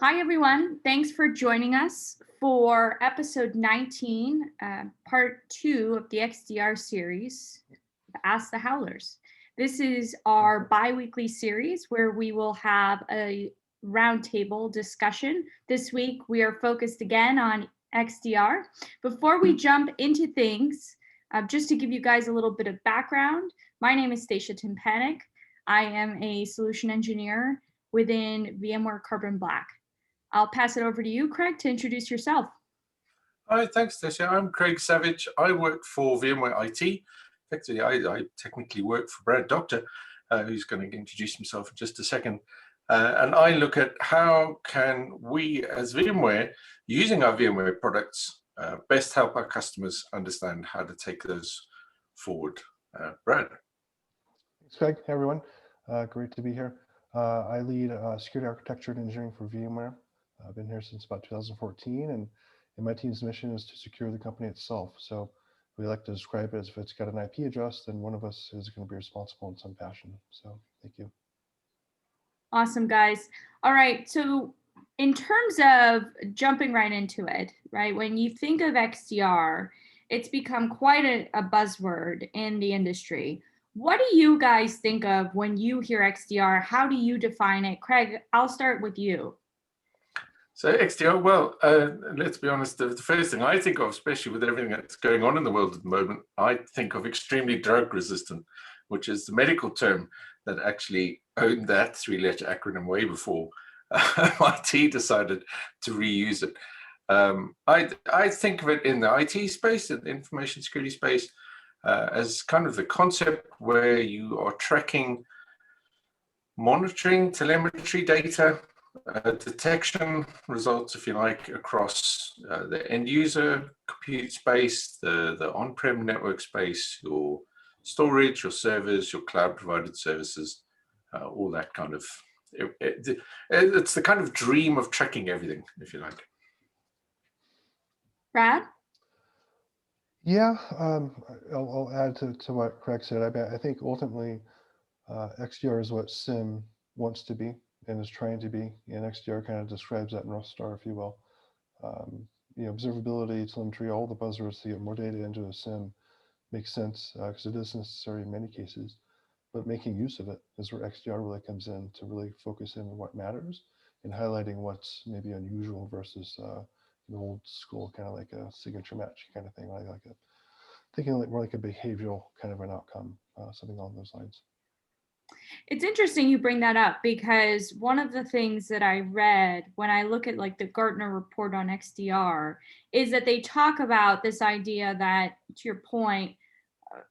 Hi, everyone. Thanks for joining us for episode 19, part 2 of the XDR series, Ask the Howlers. This is our bi-weekly series where we will have a roundtable discussion. This week, we are focused again on XDR. Before we jump into things, just to give you guys a little bit of background, my name is Stacia Tympanick. I am a solution engineer within VMware Carbon Black. I'll pass it over to you, Craig, to introduce yourself. Hi, thanks, Stacia. I'm Craig Savage. I work for VMware IT. Effectively, I technically work for Brad Doctor, who's going to introduce himself in just a second. And I look at how can we, as VMware, using our VMware products, best help our customers understand how to take those forward. Brad. Thanks, Craig. Hey, everyone. Great to be here. I lead security architecture and engineering for VMware. I've been here since about 2014, and my team's mission is to secure the company itself. So we like to describe it as if it's got an IP address, then one of us is going to be responsible in some fashion. So thank you. Awesome, guys. All right. So in terms of jumping right into it, right, when you think of XDR, it's become quite a buzzword in the industry. What do you guys think of when you hear XDR? How do you define it? Craig, I'll start with you. So XDR, well, let's be honest, the first thing I think of, especially with everything that's going on in the world at the moment, I think of extremely drug resistant, which is the medical term that actually owned that three-letter acronym way before IT decided to reuse it. I think of it in the IT space, in the information security space, as kind of the concept where you are tracking, monitoring telemetry data, detection results, if you like, across the end user compute space, the on-prem network space, your storage, your servers, your cloud provided services, all that kind of, it's the kind of dream of tracking everything, if you like. Brad? Yeah, I'll add to what Craig said. I think ultimately XDR is what SIM wants to be and is trying to be, and XDR kind of describes that North Star, if you will. Observability, telemetry, all the buzzwords to get more data into a SIM makes sense because it is necessary in many cases, but making use of it is where XDR really comes in to really focus in on what matters and highlighting what's maybe unusual versus an old school kind of like a signature match kind of thing, thinking more like a behavioral kind of an outcome, something along those lines. It's interesting you bring that up because one of the things that I read when I look at like the Gartner report on XDR is that they talk about this idea that, to your point,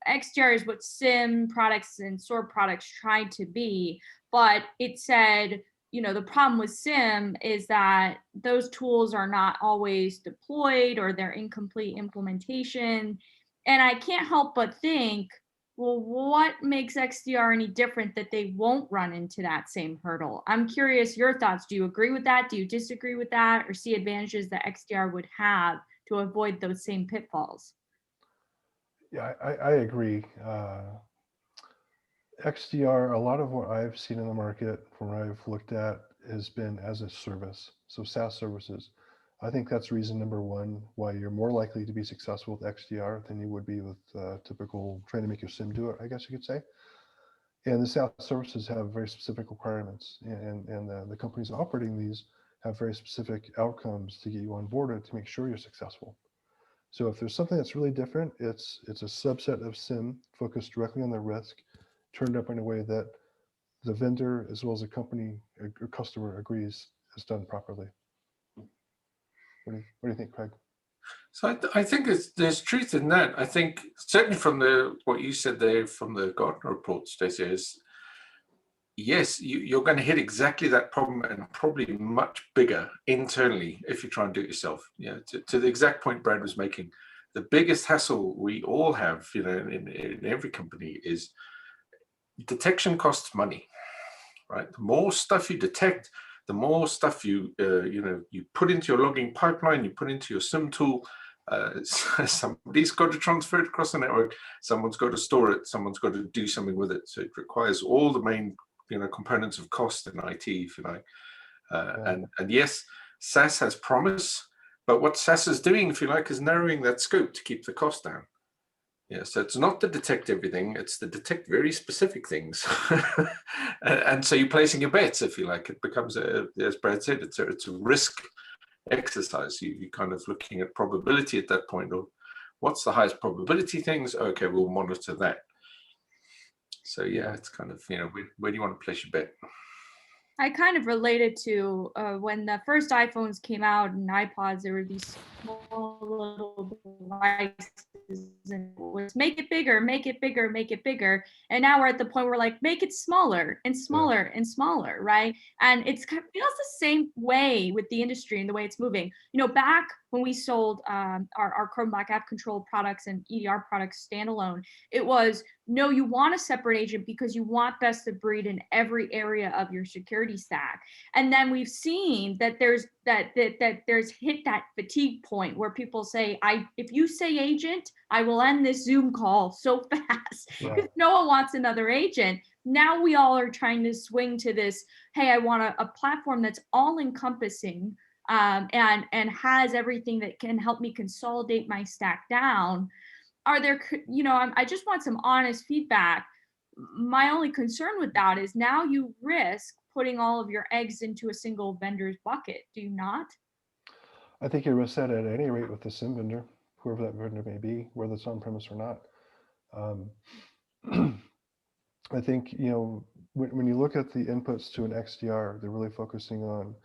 XDR is what SIM products and SOAR products tried to be, but it said, the problem with SIM is that those tools are not always deployed or they're incomplete implementation. And I can't help but think, well, what makes XDR any different that they won't run into that same hurdle? I'm curious your thoughts. Do you agree with that? Do you disagree with that? Or see advantages that XDR would have to avoid those same pitfalls? Yeah, I agree. XDR, a lot of what I've seen in the market from what I've looked at has been as a service. So SaaS services. I think that's reason number one why you're more likely to be successful with XDR than you would be with typical trying to make your SIM do it, I guess you could say. And the SaaS services have very specific requirements, and the companies operating these have very specific outcomes to get you onboarded to make sure you're successful. So if there's something that's really different, it's a subset of SIM focused directly on the risk, turned up in a way that the vendor as well as the company or customer agrees is done properly. What do you think, Craig? So I think there's truth in that. I think certainly from what you said there from the Gartner report, Stacey, is yes, you're going to hit exactly that problem and probably much bigger internally if you try and do it yourself. To the exact point Brad was making, the biggest hassle we all have, in every company is detection costs money, right? The more stuff you detect, the more stuff you put into your logging pipeline, you put into your SIM tool. Somebody's got to transfer it across the network. Someone's got to store it. Someone's got to do something with it. So it requires all the main components of cost in IT, if you like. And yes, SaaS has promise, but what SaaS is doing, if you like, is narrowing that scope to keep the cost down. Yeah, so it's not to detect everything, it's to detect very specific things. and so you're placing your bets, if you like. It becomes, as Brad said, it's a risk exercise. You're kind of looking at probability at that point, or what's the highest probability things? Okay, we'll monitor that. So yeah, it's kind of, where do you want to place your bet? I kind of related to when the first iPhones came out and iPods, there were these small little devices and it was make it bigger, make it bigger, make it bigger. And now we're at the point where like, make it smaller and smaller and smaller, right? And it feels the same way with the industry and the way it's moving. Back when we sold our Chrome Black App Control products and EDR products standalone, it was, no, you want a separate agent because you want best of breed in every area of your security stack. And then we've seen that there's hit that fatigue point where people say, if you say agent, I will end this Zoom call so fast because no one wants another agent. Now we all are trying to swing to this, hey, I want a platform that's all encompassing and has everything that can help me consolidate my stack down. Are there, I just want some honest feedback. My only concern with that is now you risk putting all of your eggs into a single vendor's bucket, do you not? I think you risk that at any rate with the SIM vendor, whoever that vendor may be, whether it's on-premise or not. I think, when you look at the inputs to an XDR, they're really focusing on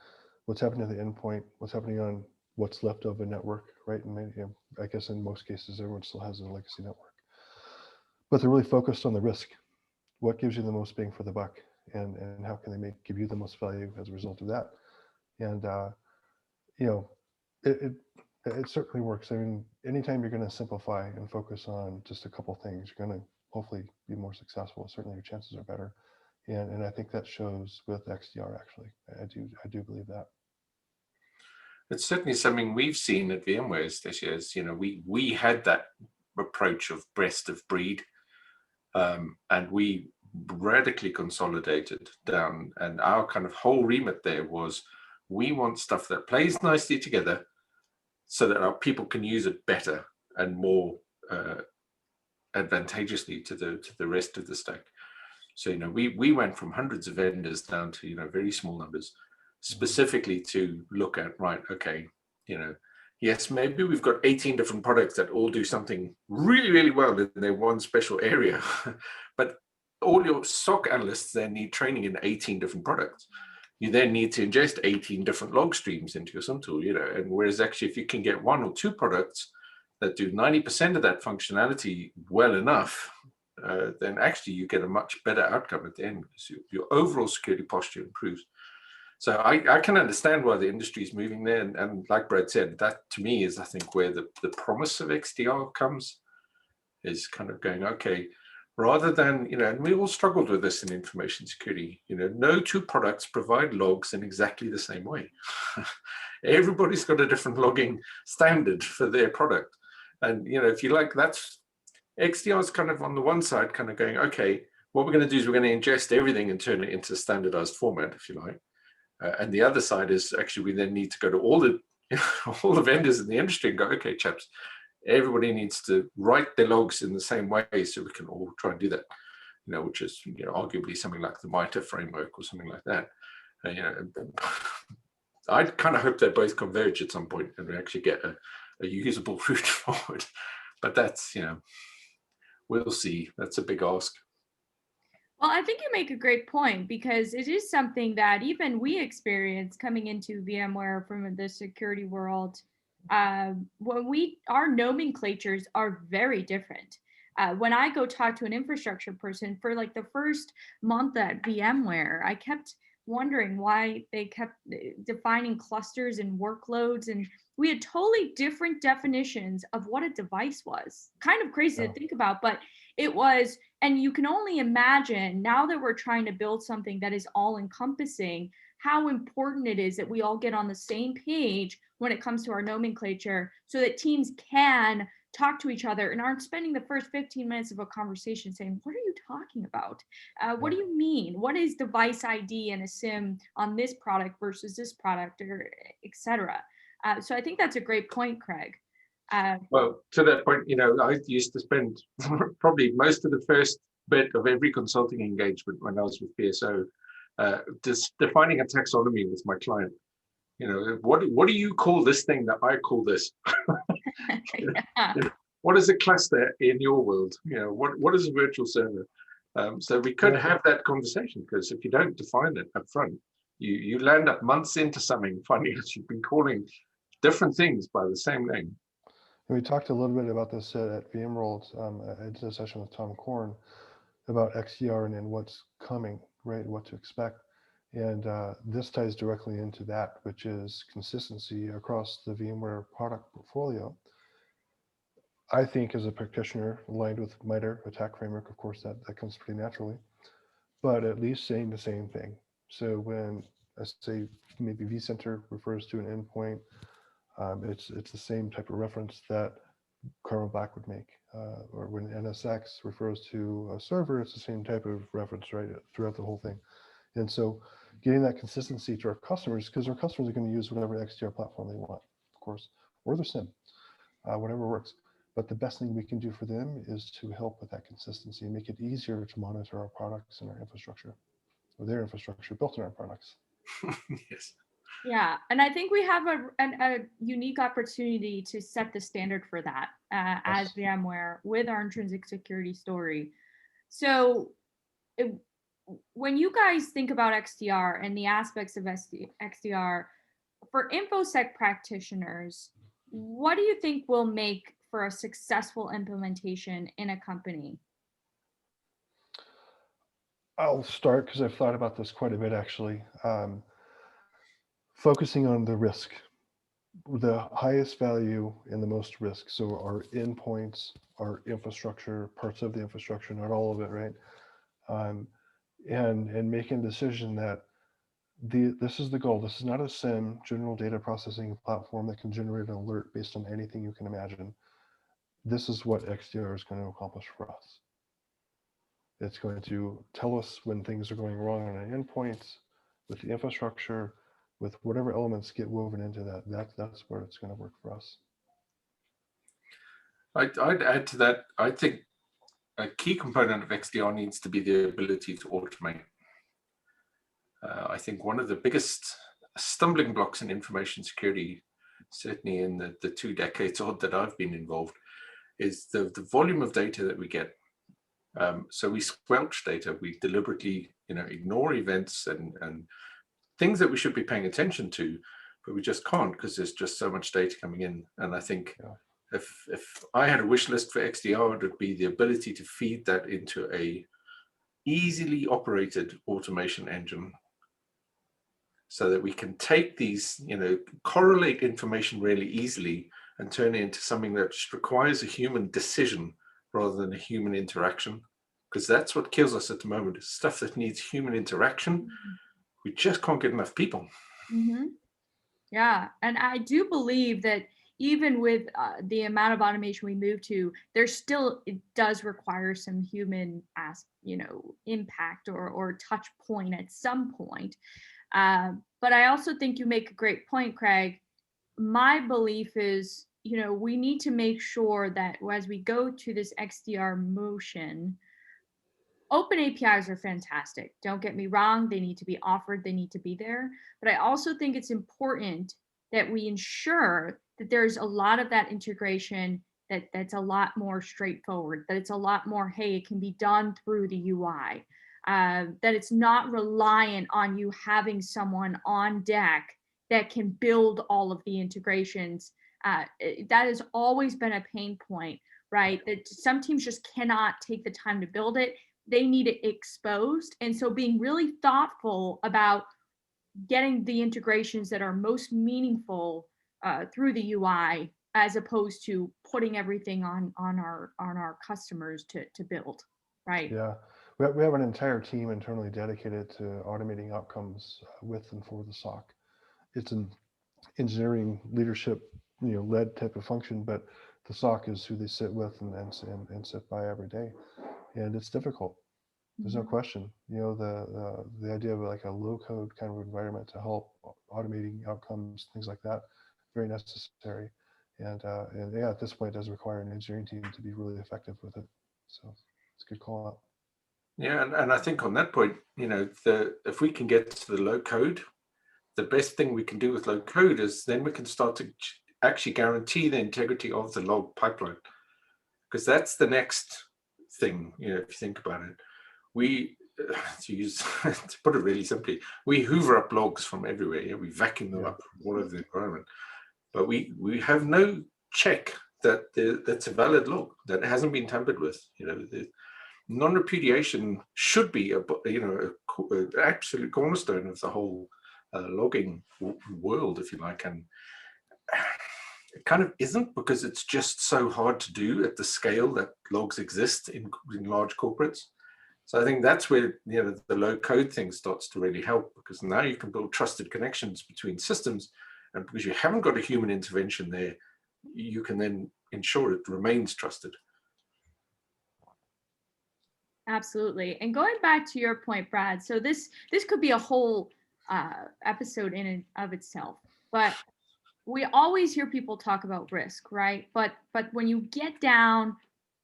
what's happening at the endpoint, what's happening on what's left of a network, right? And maybe, I guess in most cases, everyone still has a legacy network. But they're really focused on the risk. What gives you the most bang for the buck? And how can they give you the most value as a result of that? And, it certainly works. I mean, anytime you're going to simplify and focus on just a couple things, you're going to hopefully be more successful. Certainly your chances are better. And I think that shows with XDR, actually. I do believe that. It's certainly something we've seen at VMwares this year. We had that approach of best of breed, and we radically consolidated down. And our kind of whole remit there was, we want stuff that plays nicely together so that our people can use it better and more advantageously to the rest of the stack. So, we went from hundreds of vendors down to, very small numbers, specifically to look at, right, okay, yes, maybe we've got 18 different products that all do something really, really well in their one special area, but all your SOC analysts then need training in 18 different products. You then need to ingest 18 different log streams into your SIM tool, and whereas actually if you can get one or two products that do 90% of that functionality well enough, then actually you get a much better outcome at the end because your overall security posture improves. So I can understand why the industry is moving there. And like Brad said, that to me is, I think, where the promise of XDR comes, is kind of going, okay, rather than, and we all struggled with this in information security, no two products provide logs in exactly the same way. Everybody's got a different logging standard for their product. And, if you like, that's XDR is kind of on the one side kind of going, okay, what we're going to do is we're going to ingest everything and turn it into standardized format, if you like. And the other side is actually we then need to go to all the vendors in the industry and go, okay, chaps, everybody needs to write their logs in the same way so we can all try and do that, which is, arguably something like the MITRE framework or something like that. I kind of hope they both converge at some point and we actually get a usable route forward. But that's, we'll see. That's a big ask. Well, I think you make a great point because it is something that even we experience coming into VMware from the security world. When our nomenclatures are very different. When I go talk to an infrastructure person for like the first month at VMware, I kept wondering why they kept defining clusters and workloads, and we had totally different definitions of what a device was. Kind of crazy to think about, but it was. And you can only imagine now that we're trying to build something that is all encompassing, how important it is that we all get on the same page when it comes to our nomenclature so that teams can talk to each other and aren't spending the first 15 minutes of a conversation saying, what are you talking about? What do you mean? What is device ID and a SIM on this product versus this product, or et cetera? So I think that's a great point, Craig. Well, to that point, I used to spend probably most of the first bit of every consulting engagement when I was with PSO, just defining a taxonomy with my client. What do you call this thing that I call this? Yeah. What is a cluster in your world? What is a virtual server? So we could have that conversation, because if you don't define it up front, you land up months into something, finding out you've been calling different things by the same name. We talked a little bit about this at VMworld. I did a session with Tom Korn about XDR and what's coming, right? What to expect. And this ties directly into that, which is consistency across the VMware product portfolio. I think as a practitioner aligned with MITRE attack framework, of course, that comes pretty naturally, but at least saying the same thing. So when I say maybe vCenter refers to an endpoint, it's the same type of reference that Carl Black would make. Or when NSX refers to a server, it's the same type of reference, right, throughout the whole thing. And so getting that consistency to our customers, because our customers are going to use whatever XDR platform they want, of course, or their SIM, whatever works. But the best thing we can do for them is to help with that consistency and make it easier to monitor our products and our infrastructure, or their infrastructure built in our products. Yes. Yeah, and I think we have a unique opportunity to set the standard for that as VMware with our intrinsic security story. So when you guys think about XDR and the aspects of XDR, for InfoSec practitioners, what do you think will make for a successful implementation in a company? I'll start because I've thought about this quite a bit, actually. Focusing on the risk, the highest value and the most risk. So our endpoints, our infrastructure, parts of the infrastructure, not all of it, right? And making a decision that this is the goal. This is not a SIM, general data processing platform that can generate an alert based on anything you can imagine. This is what XDR is going to accomplish for us. It's going to tell us when things are going wrong on an endpoint, with the infrastructure, with whatever elements get woven into that. That's where it's going to work for us. I'd add to that. I think a key component of XDR needs to be the ability to automate. I think one of the biggest stumbling blocks in information security, certainly in the 2 decades odd that I've been involved, is the volume of data that we get. So we squelch data. We deliberately, ignore events and things that we should be paying attention to, but we just can't because there's just so much data coming in. And I think if I had a wish list for XDR, it would be the ability to feed that into a easily operated automation engine, so that we can take these, correlate information really easily and turn it into something that just requires a human decision rather than a human interaction. Because that's what kills us at the moment, is stuff that needs human interaction. We just can't get enough people. Mm-hmm. Yeah, and I do believe that even with the amount of automation we move to, it does require some human impact or touch point at some point. But I also think you make a great point, Craig. My belief is, we need to make sure that as we go to this XDR motion, open APIs are fantastic. Don't get me wrong. They need to be offered. They need to be there. But I also think it's important that we ensure that there's a lot of that integration that's a lot more straightforward, that it's a lot more, hey, it can be done through the UI, that it's not reliant on you having someone on deck that can build all of the integrations. That has always been a pain point, right? That some teams just cannot take the time to build it. They need it exposed. And so being really thoughtful about getting the integrations that are most meaningful through the UI, as opposed to putting everything on our customers to build, right? Yeah, we have an entire team internally dedicated to automating outcomes with and for the SOC. It's an engineering leadership, led type of function, but the SOC is who they sit with and sit by every day, and it's difficult. There's no Mhm. question. You know, the idea of like a low code kind of environment to help automating outcomes, things like that, very necessary. And yeah, at this point, it does require an engineering team to be really effective with it. So it's a good call out. Yeah, and I think on that point, if we can get to the low code, the best thing we can do with low code is then we can start to actually guarantee the integrity of the log pipeline, because that's the next thing. If you think about it, we to put it really simply, we hoover up logs from everywhere. We vacuum them up from all over the environment, but we have no check that that's a valid log, that hasn't been tampered with. The non-repudiation should be an absolute cornerstone of the whole logging world, if you like, and it kind of isn't, because it's just so hard to do at the scale that logs exist in large corporates. So I think that's where the low code thing starts to really help, because now you can build trusted connections between systems, and because you haven't got a human intervention there, you can then ensure it remains trusted. Absolutely. And going back to your point, Brad, so this could be a whole episode in and of itself, but we always hear people talk about risk, right? But when you get down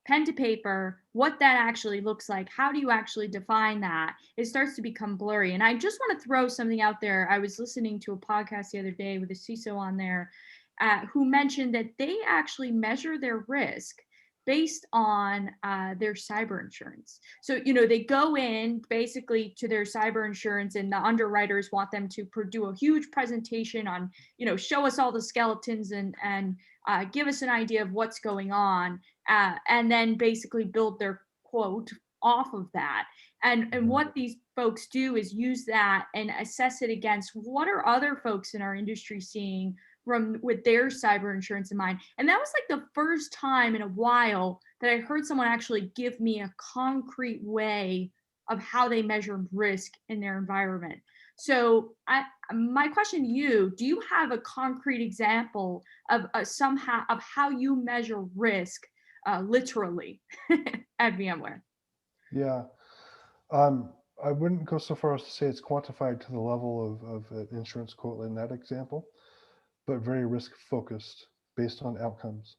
pen to paper, what that actually looks like, how do you actually define that? It starts to become blurry. And I just want to throw something out there. I was listening to a podcast the other day with a CISO on there who mentioned that they actually measure their risk based on their cyber insurance. So, they go in basically to their cyber insurance, and the underwriters want them to do a huge presentation on, show us all the skeletons and give us an idea of what's going on, and then basically build their quote off of that. And what these folks do is use that and assess it against what are other folks in our industry seeing with their cyber insurance in mind. And that was like the first time in a while that I heard someone actually give me a concrete way of how they measure risk in their environment. So my question to you, do you have a concrete example of somehow of how you measure risk literally at VMware? Yeah. I wouldn't go so far as to say it's quantified to the level of an insurance quote in that example, but very risk focused based on outcomes.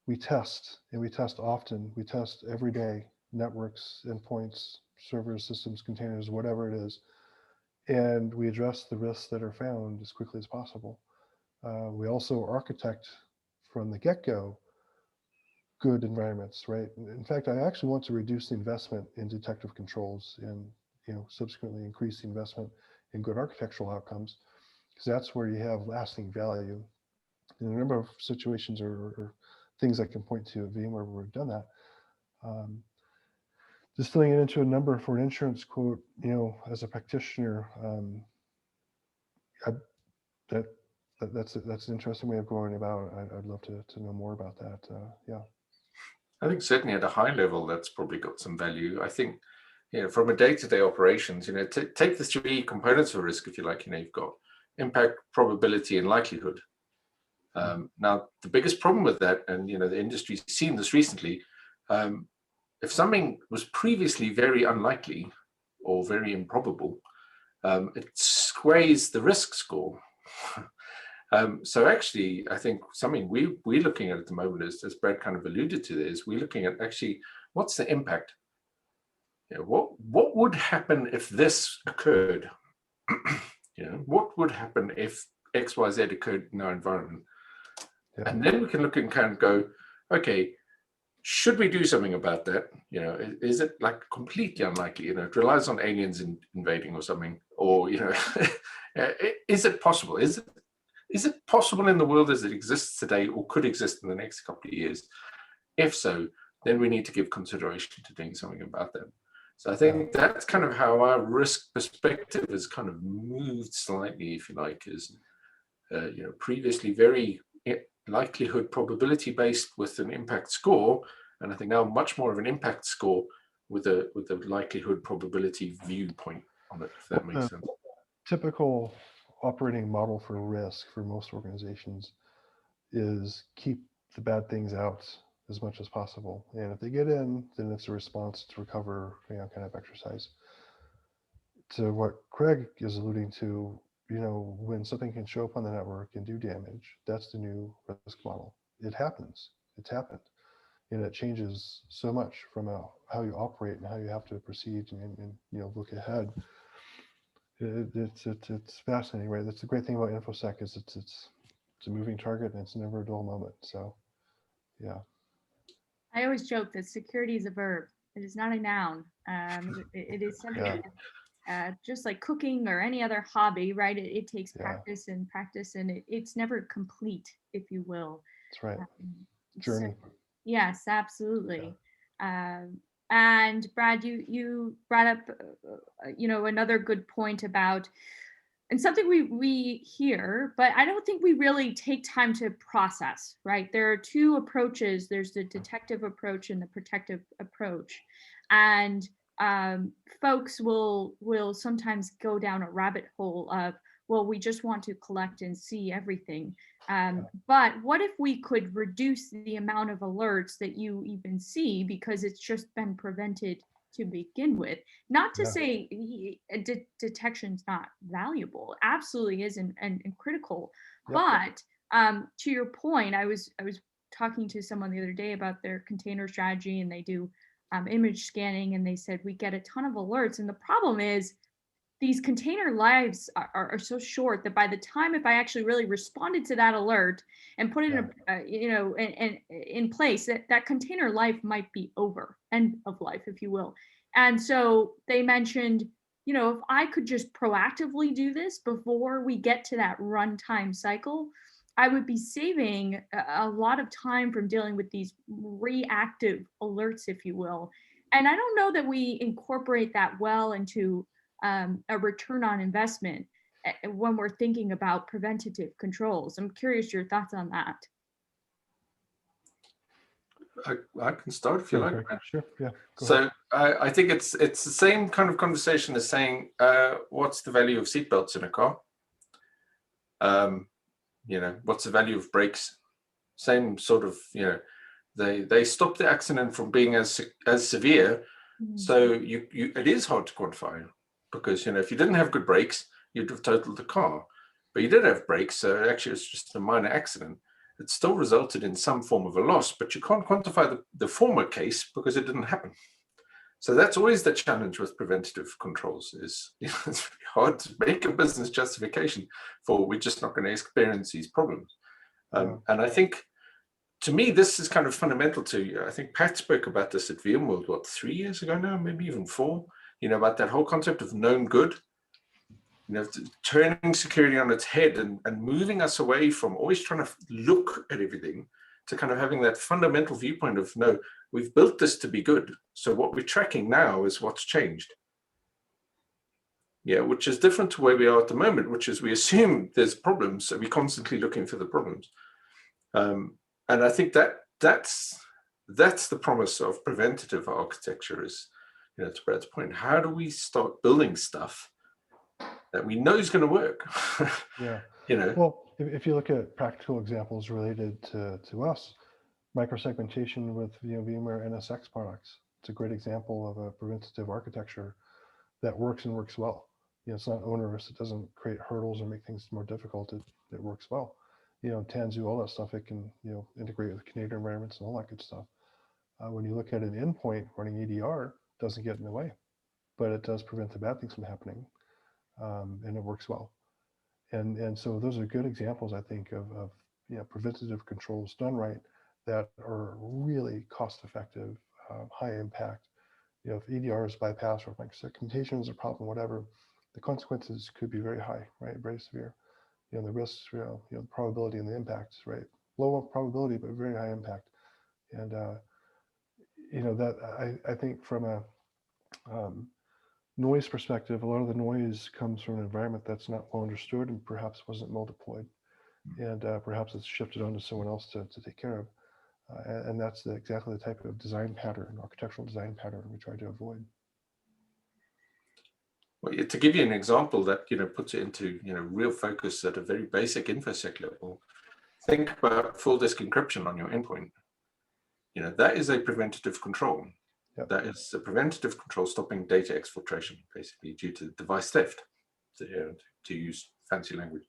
We test, and we test often. We test every day, networks, endpoints, servers, systems, containers, whatever it is. And we address the risks that are found as quickly as possible. We also architect from the get-go good environments, right? In fact, I actually want to reduce the investment in detective controls and subsequently increase the investment in good architectural outcomes, because that's where you have lasting value. In a number of situations or things I can point to at VMware where we've done that. Distilling it into a number for an insurance quote, as a practitioner, that's an interesting way of going about it. I'd love to know more about that. Yeah. I think certainly at a high level, that's probably got some value. I think, from a day-to-day operations, take the three components of risk, if you like. You've got impact, probability, and likelihood. Now, the biggest problem with that, and the industry's seen this recently, if something was previously very unlikely or very improbable, it sways the risk score. So actually, I think something we're looking at the moment is, as Brad kind of alluded to, is we're looking at actually what's the impact. What would happen if this occurred? What would happen if XYZ occurred in our environment? Yeah. And then we can look and kind of go, okay, should we do something about that? Is it like completely unlikely? It relies on aliens invading or something, or is it possible? Is it possible in the world as it exists today, or could exist in the next couple of years? If so, then we need to give consideration to doing something about that. So I think that's kind of how our risk perspective has kind of moved slightly, if you like, is previously very likelihood probability based with an impact score, and I think now much more of an impact score with a likelihood probability viewpoint on it, if that makes sense. Typical operating model for risk for most organizations is keep the bad things out as much as possible. And if they get in, then it's a response to recover, kind of exercise. To what Craig is alluding to, when something can show up on the network and do damage, that's the new risk model. It happens. It's happened. And it changes so much from how you operate and how you have to proceed and look ahead. It's fascinating, right? That's the great thing about InfoSec is it's a moving target and it's never a dull moment. So, yeah. I always joke that security is a verb. It is not a noun. It is something just like cooking or any other hobby, right? It takes practice and practice, and it's never complete, if you will. That's right. Journey. So, yes, absolutely. And Brad, you brought up, another good point about, and something we hear, but I don't think we really take time to process, right? There are two approaches. There's the detective approach and the protective approach. And folks will sometimes go down a rabbit hole of, well, we just want to collect and see everything. But what if we could reduce the amount of alerts that you even see because it's just been prevented to begin with? Not to say detection's not valuable, absolutely is and critical. But to your point, I was talking to someone the other day about their container strategy, and they do image scanning, and they said we get a ton of alerts, and the problem is these container lives are so short that by the time, if I actually really responded to that alert and put it in place, that container life might be over, end of life, if you will. And so they mentioned, if I could just proactively do this before we get to that runtime cycle, I would be saving a lot of time from dealing with these reactive alerts, if you will. And I don't know that we incorporate that well into a return on investment when we're thinking about preventative controls. I'm curious your thoughts on that. I can start if you like. Sure. Yeah. So I think it's the same kind of conversation as saying, what's the value of seatbelts in a car? What's the value of brakes? Same sort of, they stop the accident from being as severe. Mm-hmm. So it is hard to quantify, because if you didn't have good brakes, you'd have totaled the car. But you did have brakes, so actually it's just a minor accident. It still resulted in some form of a loss, but you can't quantify the former case because it didn't happen. So that's always the challenge with preventative controls is it's very hard to make a business justification for we're just not going to experience these problems. And I think, to me, this is kind of fundamental to, I think Pat spoke about this at VMworld, 3 years ago now, maybe even 4, about that whole concept of known good, turning security on its head and moving us away from always trying to look at everything to kind of having that fundamental viewpoint of, no, we've built this to be good. So what we're tracking now is what's changed. Yeah, which is different to where we are at the moment, which is we assume there's problems, so we're constantly looking for the problems. And I think that's the promise of preventative architecture is, to Brad's point, how do we start building stuff that we know is going to work? Yeah. Well, if you look at practical examples related to us, microsegmentation with VMware NSX products, it's a great example of a preventative architecture that works and works well. It's not onerous. It doesn't create hurdles or make things more difficult. It works well. Tanzu, all that stuff, it can integrate with Canadian environments and all that good stuff. When you look at an endpoint running EDR, it doesn't get in the way, but it does prevent the bad things from happening, and it works well. And so those are good examples, I think, of preventative controls done right that are really cost effective, high impact. If EDR is bypassed or if microsegmentation is a problem, whatever, the consequences could be very high, right? Very severe. The risks, the probability and the impacts, right? Low probability, but very high impact. And that I think from a noise perspective, a lot of the noise comes from an environment that's not well understood and perhaps wasn't well deployed, and perhaps it's shifted onto someone else to take care of. And that's exactly the type of design pattern, architectural design pattern we try to avoid. Well, to give you an example that puts it into real focus at a very basic InfoSec level, think about full disk encryption on your endpoint. You know, that is a preventative control. Yep. That is a preventative control stopping data exfiltration, basically due to device theft, to use fancy language.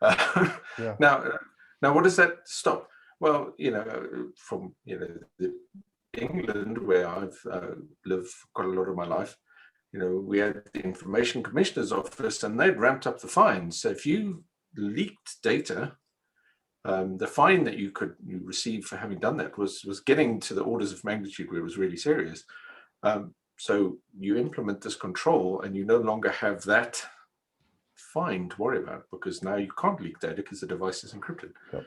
Yeah. Now, what does that stop? Well, you know, from England, where I've lived quite a lot of my life, you know, we had the Information Commissioner's Office, and they'd ramped up the fines. So if you leaked data, the fine that you receive for having done that was getting to the orders of magnitude where it was really serious. So you implement this control, and you no longer have that fine to worry about, because now you can't leak data because the device is encrypted. Yep.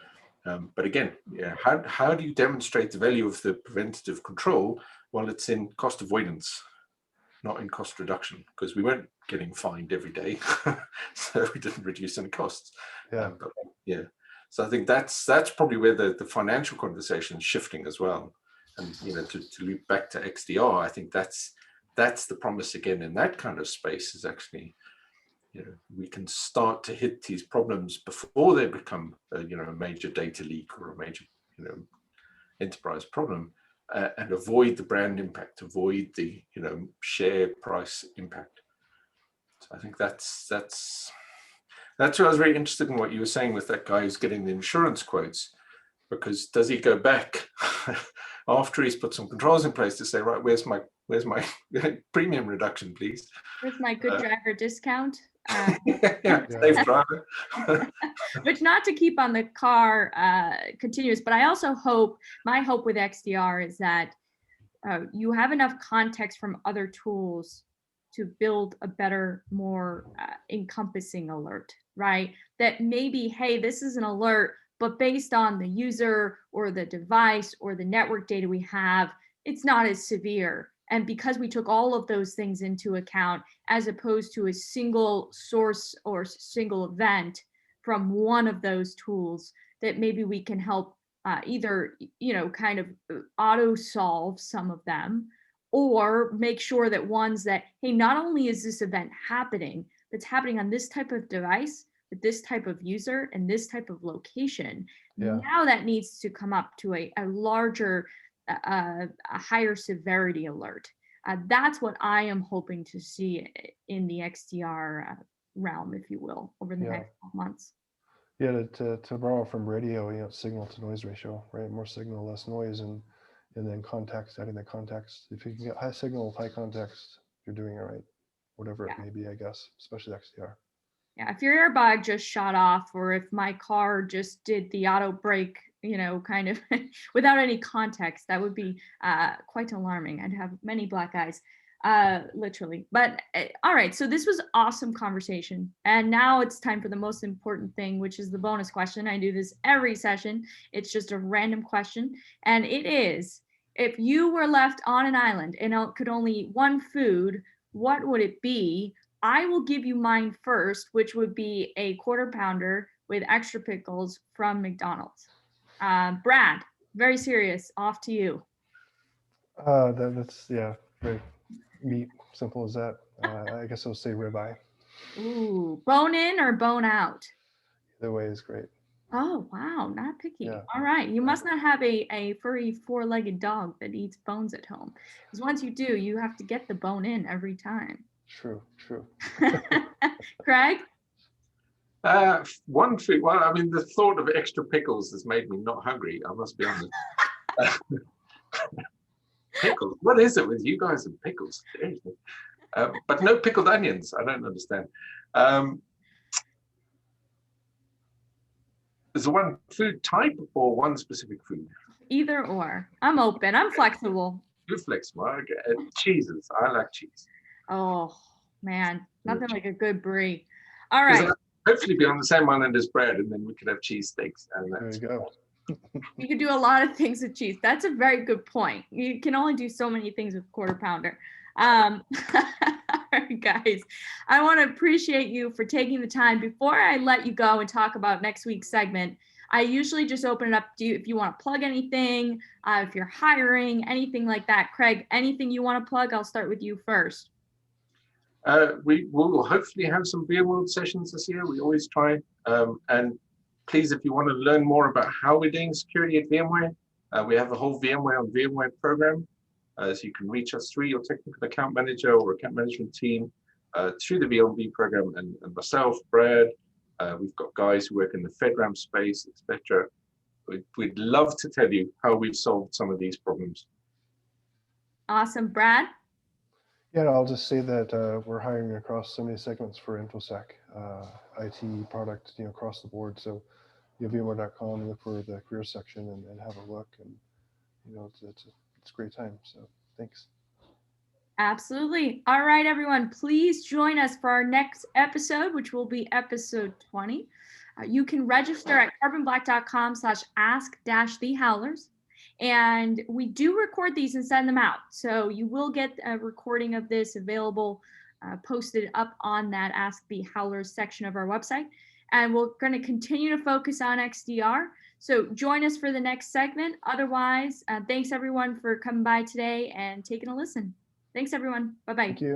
But again, yeah, how do you demonstrate the value of the preventative control? Well, it's in cost avoidance, not in cost reduction, because we weren't getting fined every day, so we didn't reduce any costs. Yeah. But yeah, so I think that's probably where the financial conversation is shifting as well. And you know, to loop back to XDR, I think that's the promise again in that kind of space, is actually, you know, we can start to hit these problems before they become a major data leak or a major enterprise problem, and avoid the brand impact, avoid the share price impact. So I think that's why I was very interested in what you were saying with that guy who's getting the insurance quotes, because does he go back after he's put some controls in place to say, right, where's my premium reduction, please? Where's my good driver discount? Yeah, safe driver. Which, not to keep on the car continuous, but I also my hope with XDR is that you have enough context from other tools to build a better, more encompassing alert, right? That maybe, hey, this is an alert, but based on the user or the device or the network data we have, it's not as severe. And because we took all of those things into account, as opposed to a single source or single event from one of those tools, that maybe we can help either, kind of auto solve some of them, or make sure that ones that, hey, not only is this event happening, but it's happening on this type of device, with this type of user and this type of location. Yeah. Now that needs to come up to a larger, a higher severity alert. That's what I am hoping to see in the XDR realm, if you will, over the next 12 months. Yeah, to borrow from radio, signal to noise ratio, right? More signal, less noise, and then context, adding the context. If you can get high signal with high context, you're doing it right, whatever it may be, I guess, especially XDR. Yeah, if your airbag just shot off, or if my car just did the auto brake, kind of without any context, that would be quite alarming. I'd have many black eyes, literally. But all right, so this was awesome conversation. And now it's time for the most important thing, which is the bonus question. I do this every session. It's just a random question. And it is, if you were left on an island and could only eat one food, what would it be? I will give you mine first, which would be a quarter pounder with extra pickles from McDonald's. Brad, very serious, off to you. That's very meat, simple as that. I guess I'll say ribeye. Ooh, bone in or bone out? Either way is great. Oh, wow, not picky. Yeah. All right, you must not have a furry four-legged dog that eats bones at home, because once you do, you have to get the bone in every time. True. Craig? One food. Well, I mean, the thought of extra pickles has made me not hungry, I must be honest. Pickles. What is it with you guys and pickles? Seriously. But no pickled onions. I don't understand. Is it one food type or one specific food? Either or. I'm open. I'm flexible. You're flexible. Okay. Cheeses. I like cheese. Oh, man. Nothing like a good brie. All right. Hopefully be on the same island as bread, and then we could have cheese steaks. And There you go. You could do a lot of things with cheese. That's a very good point. You can only do so many things with quarter pounder. All right, guys, I want to appreciate you for taking the time. Before I let you go and talk about next week's segment, I usually just open it up to you if you want to plug anything, if you're hiring, anything like that. Craig, anything you want to plug? I'll start with you first. We will hopefully have some VMworld sessions this year. We always try, and please, if you want to learn more about how we're doing security at VMware, we have a whole VMware on VMware program. So you can reach us through your technical account manager or account management team through the VLB program, and myself, Brad. We've got guys who work in the FedRAMP space, etc. We'd love to tell you how we've solved some of these problems. Awesome. Brad? Yeah, I'll just say that we're hiring across so many segments for InfoSec, IT product, across the board. So VMware.com, look for the career section and have a look, and it's a great time. So thanks. Absolutely. All right, everyone, please join us for our next episode, which will be episode 20. You can register at carbonblack.com/ask-the-Howlers. And we do record these and send them out. So you will get a recording of this available, posted up on that Ask the Howlers section of our website. And we're going to continue to focus on XDR. So join us for the next segment. Otherwise, thanks everyone for coming by today and taking a listen. Thanks everyone. Bye-bye. Thank you.